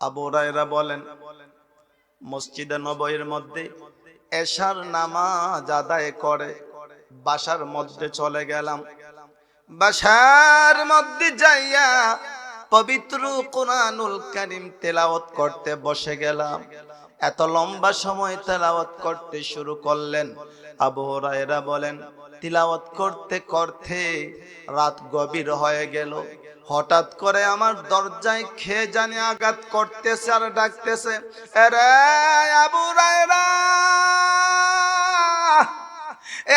আবু হুরায়রা বলেন, মসজিদে নববীর মধ্যে এশার নামাজ আদায় করে বাসার মধ্যে চলে গেলাম। বাসার মধ্যে যাইয়া পবিত্র কুরআনুল কারীম তেলাওয়াত করতে বসে গেলাম। এত লম্বা সময় তেলাওয়াত করতে শুরু করলেন। আবু হুরায়রা বলেন, তিলাওয়াত করতে করতে রাত গভীর হয়ে গেল। হঠাৎ করে আমার দরজায় খেয়ে জানি আঘাত করতেছে আর ডাকতেছে, আরে আবু হুরায়রা,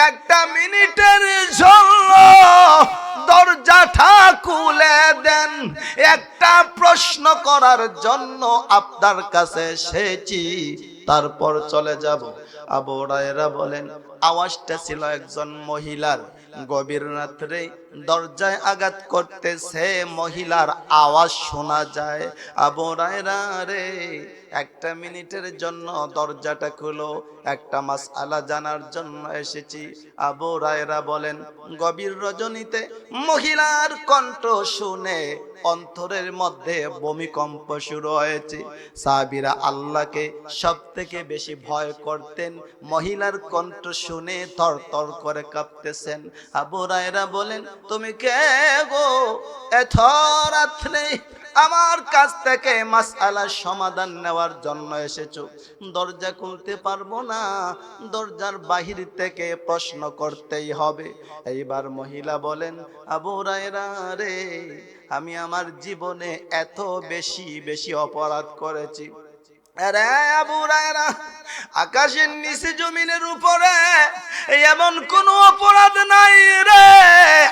একটা মিনিটের জন্য দরজাটা খুলে দেন, একটা প্রশ্ন করার জন্য আপনার কাছে এসেছি, তারপর চলে যাব। আবু হুরায়রা বলেন, আওয়াজটা ছিল একজন মহিলার। গভীর রাত্রে দরজায় আঘাত করতেছে, মহিলার আওয়াজ শোনা যায়। আবু হুরায়রা রে, একটা মিনিটের জন্য দরজাটা খুলো, একটা মাসআলা জানার জন্য এসেছি। আবু হুরায়রা বলেন, গভীর রজনীতে মহিলার কণ্ঠ শুনে অন্তরের মধ্যে ভূমিকম্প শুরু হয়েছে। সাহাবীরা আল্লাহকে সবথেকে বেশি ভয় করতেন, মহিলার কণ্ঠ শুনে থরথর করে কাঁপতেছেন। আবু হুরায়রা বলেন, তুমি কে গো, এত রাত্রে আমার কাছ থেকে মাসআলার সমাধান নেওয়ার জন্য এসেছো? দরজা খুলতে পারবো না, দরজার বাহির থেকে প্রশ্ন করতেই হবে। এইবার মহিলা বলেন, আবু হুরায়রা রে, আমি আমার জীবনে এত বেশি বেশি অপরাধ করেছি। আরে আবু হুরায়রা, আকাশের নিচে জমিনের উপরে এমন কোন অপরাধ নাই রে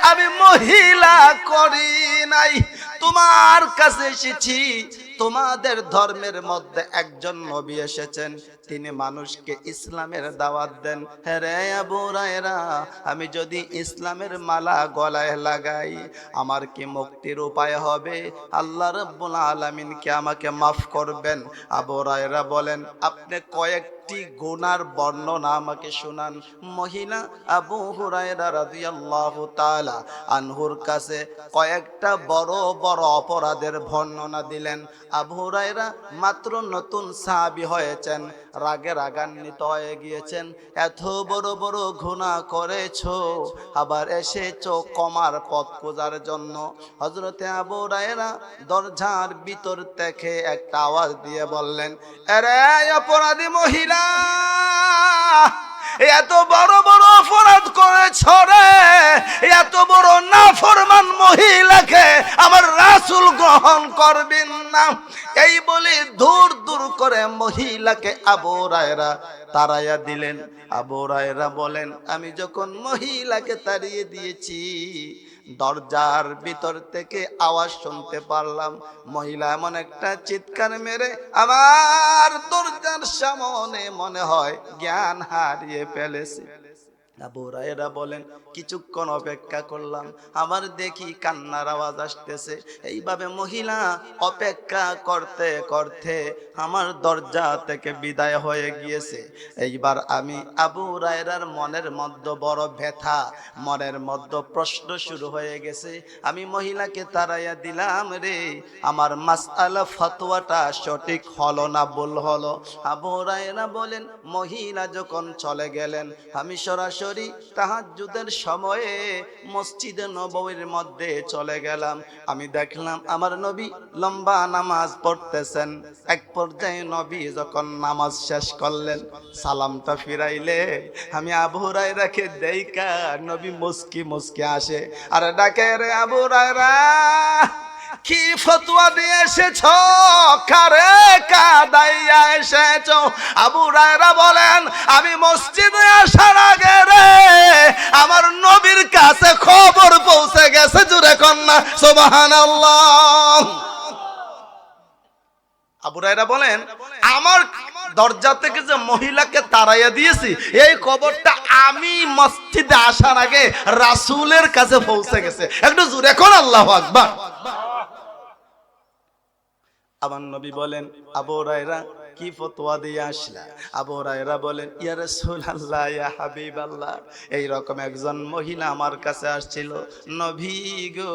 আমি মহিলা করি নাই। তোমার কাছে এসেছি, তোমাদের ধর্মের মধ্যে একজন নবী এসেছেন, তিনি মানুষকে ইসলামের দাওয়াত দেন। হে আবু হুরায়রা, আমি যদি ইসলামের মালা গলায় লাগাই আমার কি মুক্তির উপায় হবে? আল্লাহ রাব্বুল আলামিন কি আমাকে মাফ করবেন? আবু হুরায়রা বলেন, আপনি কয়েকটি গুনার বর্ণনা আমাকে শুনান। মহিলা আবু হুরায়রা রাদিয়াল্লাহু তাআলা আনহুর কাছে কয়েকটা বড় বড় অপরাধের বর্ণনা দিলেন। আবু হুরায়রা মাত্র নতুন সাহাবী হয়েছেন, রাগে রাগান্বিত হয়ে গিয়েছেন। এত বড় বড় গুনাহ করেছো, আবার এসেছো ক্ষমার পথ খোঁজার জন্য। হযরতে আবু হুরায়রা দরজার ভিতর থেকে একটা আওয়াজ দিয়ে বললেন, আরে অপরাধী মহিলা, এত বড় বড় অপরাধ করেছো রে, এত বড় নাফরমান মহিলাকে আমার রাসূল গ্রহণ করবেন না। এই বলে দূর দূর করে মহিলাকে আবু হুরায়রা তাড়াইয়া দিলেন। আবু হুরায়রা বলেন, আমি যখন মহিলাকে তাড়িয়ে দিয়েছি, দরজার ভিতর থেকে আওয়াজ শুনতে পারলাম। মহিলা এমন একটা চিৎকার মেরে আমার দরজার সামনে মনে হয় জ্ঞান হারিয়ে ফেলেছে। আবু হুরায়রা বলেন, কিছুক্ষণ অপেক্ষা করলাম, আবার দেখি কান্নার আওয়াজ আসতেছে। এইভাবে মহিলা অপেক্ষা করতে করতে আমার দরজা থেকে বিদায় হয়ে গিয়েছে। এইবার আমি আবু হুরায়রার মনের মধ্যে বড় ব্যথা, মনের মধ্যে প্রশ্ন শুরু হয়ে গেছে। আমি মহিলাকে তাড়াইয়া দিলাম রে, আমার মাসআলা ফতোয়াটা সঠিক হলো না ভুল হলো? আবু হুরায়রা বলেন, মহিলা যখন চলে গেলেন, আমি সরাসরি তাহাজ্জুদের সময়ে মসজিদে নববীর মধ্যে চলে গেলাম। আমি দেখলাম আমার নবী লম্বা নামাজ পড়তেছেন। এক পর্যায়ে নবী যখন নামাজ শেষ করলেন, সালামটা ফিরাইলে আমি আবু হুরায়রাকে দেইকা নবী মুস্কি মুস্কি আসে আর ডাকে, রে আবু হুরায়রা, কি ফতোয়া দিয়ে এসেছো? কারে কাদাইয়া এসেছো? আবু হুরায়রা বলেন, আমি মসজিদে আসার আগে রে আমার নবীর কাছে খবর পৌঁছে গেছে। জুরে কন্যা সুবহানাল্লাহ। আবু হুরায়রা বলেন, আমার দরজা থেকে যে মহিলাকে তাড়াইয়া দিয়েছি, এই খবরটা আমি মসজিদে আসার আগে রাসূলের কাছে পৌঁছে গেছে। একটু জোরে কোন আল্লাহু আকবার। আমার নবী বলেন, আবু হুরায়রা কি ফতোয়া দিয়ে আসলা? আবু হুরায়রা বলেন, ইয়া রাসূলুল্লাহ, ইয়া হাবিবাল্লাহ, এই রকম একজন মহিলা আমার কাছে আসছিল, নবী গো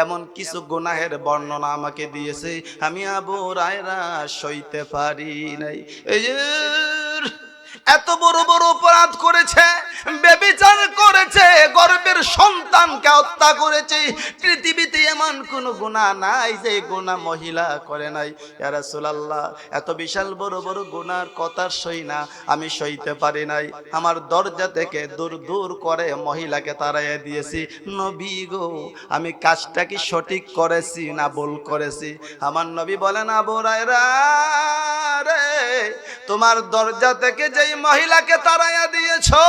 এমন কিছু গুনাহের বর্ণনা আমাকে দিয়েছে, আমি আবু হুরায়রা সইতে পারি নাই। এই যে এত বড় বড় অপরাধ করেছে, ব্যভিচার করেছে, গর্ভের সন্তানকে হত্যা করেছে, পৃথিবীতে এমন কোন গুনাহ নাই যে গুনাহ মহিলা করে নাই। ইয়া রাসূলুল্লাহ, এত বিশাল বড় বড় গুনার কথা সই না, আমি সইতে পারি নাই, আমার দরজা থেকে দূর দূর করে মহিলাকে তাড়াইয়া দিয়েছি। নবী গো আমি কাজটা কি সঠিক করেছি না ভুল করেছি? আমার নবী বলেন, আবু হুরায়রা রে, তোমার দরজা থেকে যেই মহিলাকে তাড়াইয়া দিয়েছো,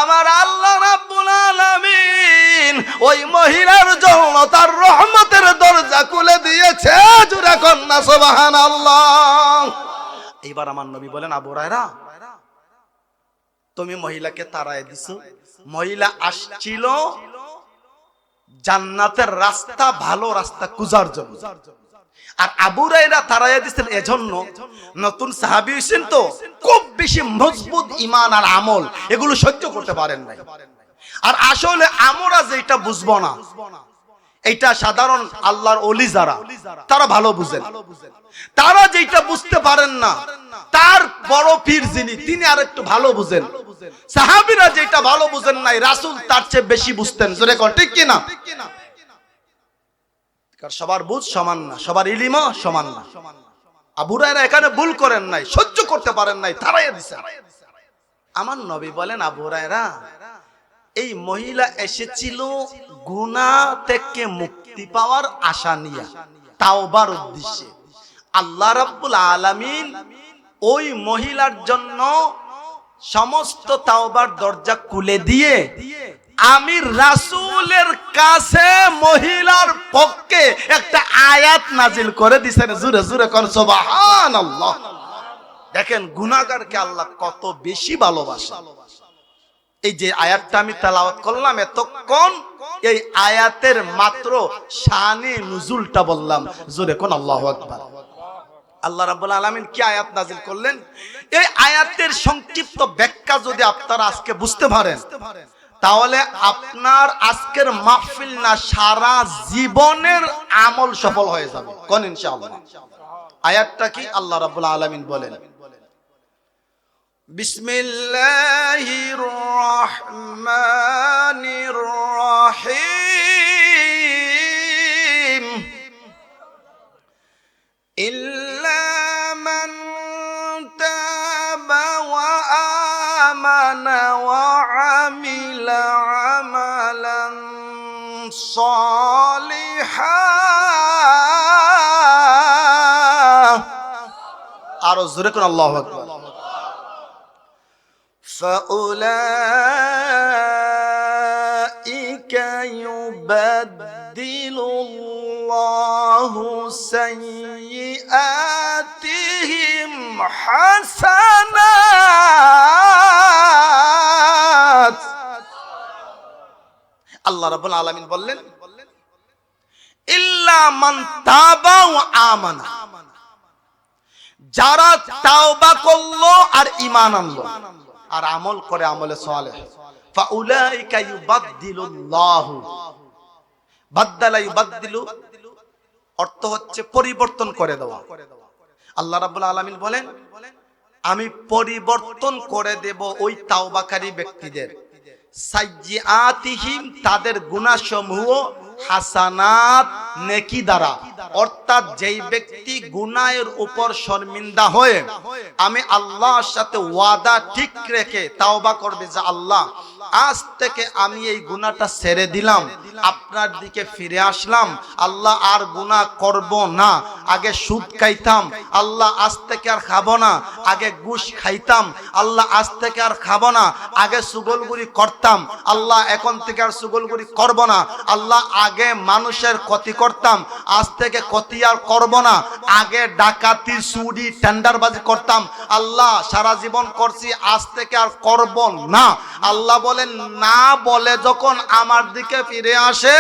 আমার আল্লাহ রাব্বুল আলামিন ওই মহিলার জন্য তার রহমতের দরজা খুলে দিয়েছে। জোরে কন্যা সুবহানাল্লাহ। এইবার আমার নবী বলেন, আবু হুরায়রা তুমি মহিলাকে তাড়াইয়া দিছো, মহিলা আসছিল জান্নাতের রাস্তা, ভালো রাস্তা খুঁজার জন্য, আর আবু হুরায়রা তাড়াইয়া দিচ্ছেন এজন্য, নতুন সাহাবী হইছেন তো, খুব বেশি মজবুত ঈমান আর আমল এগুলো সহ্য করতে পারেন নাই। আর আসলে আমরা যেটা বুঝবো না, এইটা সাধারণ আল্লাহর ওলি যারা, তারা ভালো বুঝেন। তারা যেটা বুঝতে পারেন না, তার বড় পীর যিনি, তিনি আর একটু ভালো বুঝেন। সাহাবীরা যেটা ভালো বুঝেন নাই, রাসূল তার চেয়ে বেশি বুঝতেন। জোরে কর ঠিক কি না? সবার বুঝ সমান না, সবার ইলমও সমান না। আবু হুরায়রা এখানে ভুল করেন নাই, সহ্য করতে পারেন নাই, তাড়াইয়া দিয়েছেন। আমার নবী বলেন, আবু হুরায়রা এই মহিলা এসেছিল গুনাহ থেকে মুক্তি পাওয়ার আশা নিয়ে, তাওবার উদ্দেশ্যে। আল্লাহ রাব্বুল আলামিন ওই মহিলার জন্য সমস্ত তাওবার দরজা খুলে দিয়ে আমি রাসূলের কাছে মহিলার পক্ষে একটা আয়াত নাজিল করে দিয়েছেন। জোরে জোরে কোন সুবহানাল্লাহ। দেখেন গুনাহগারকে আল্লাহ কত বেশি ভালোবাসে। এই যে আয়াতটা আমি তেলাওয়াত করলাম এতক্ষণ, এই আয়াতের মাত্র শানে নুজুলটা বললাম। জোরে কোন আল্লাহু আকবার। আল্লাহ রাব্বুল আলামিন কি আয়াত নাজিল করলেন, এই আয়াতের সংক্ষিপ্ত ব্যাখ্যা যদি আপনারা আজকে বুঝতে পারেন, তাহলে আপনার আজকের মাহফিল না, সারা জীবনের আমল সফল হয়ে যাবে। কোন ইনশাআল্লাহ। আয়াতটা কি? আল্লাহ রাব্বুল আলামিন বলেন, বিসমিল্লাহির রহমানির রহিম, ইল্লা মান তাবা ওয়া আমানা ওয়া আমিলা আমালান সালিহা। আরো জোরে কোন আল্লাহু আকবার। فَأُولَئِكَ يُبَدِّلُ اللَّهُ سَيِّئَاتِهِمْ حَسَنَاتٍ। আল্লাহ রাব্বুল আলামিন বললেন, ইল্লা মান তাবা ওয়া আমানা, যারা তাওবা করলো আর ঈমান আনলো আর আমল করে আমলে সালেহ, ফাউলাইকা ইউবাদদিলুল্লাহু, বাদদালা ইউবাদদিলু অর্থ হচ্ছে পরিবর্তন করে দেওয়া। আল্লাহ রাব্বুল আলামিন বলেন, আমি পরিবর্তন করে দেব ওই তাওবাকারী ব্যক্তিদের, সাইয়্যাতিহিম তাদের গুনাহসমূহ, হাসানাত নেকি দ্বারা। অর্থাৎ যেই ব্যক্তি গুনাহের উপর শর্মিন্দা হয়ে আমি আল্লাহর সাথে ওয়াদা ঠিক রেখে তাওবা করবে যে আল্লাহ আজ থেকে আমি এই গুনাহটা ছেড়ে দিলাম, আপনার দিকে ফিরে আসলাম, আল্লাহ আর গুনাহ করব না, আগে সুদ খাইতাম, আল্লাহ আজ থেকে আর খাবো না, আগে ঘুষ খাইতাম, আল্লাহ আজ থেকে আর খাবো না, আগে চুগলখড়ি করতাম, আল্লাহ এখন থেকে আর চুগলখড়ি করব না, আল্লাহ আগে মানুষের ক্ষতি করতাম, আজ থেকে ক্ষতি আর করব না, আগে ডাকাতি চুরি টেন্ডারবাজি করতাম, আল্লাহ সারা জীবন করছি, আজ থেকে আর করব না। আল্লাহ বলে বলেন না বলে যখন আমার দিকে ফিরে আসে,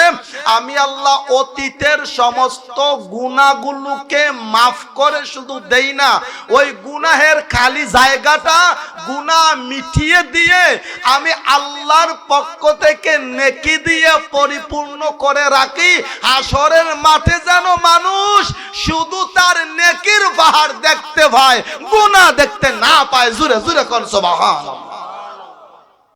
আমি আল্লাহ অতীতের সমস্ত গুনাহগুলোকে মাফ করে শুধু দেই না, ওই গুনাহের খালি জায়গাটা গুনাহ মিটিয়ে দিয়ে আমি আল্লাহর পক্ষ থেকে নেকি দিয়ে পরিপূর্ণ করে রাখি। হাসরের মাঠে যেন মানুষ শুধু তার নেকির পাহাড় দেখতে পায়, গুনাহ দেখতে না পায়। জোরে জোরে কোন সুবহানাল্লাহ।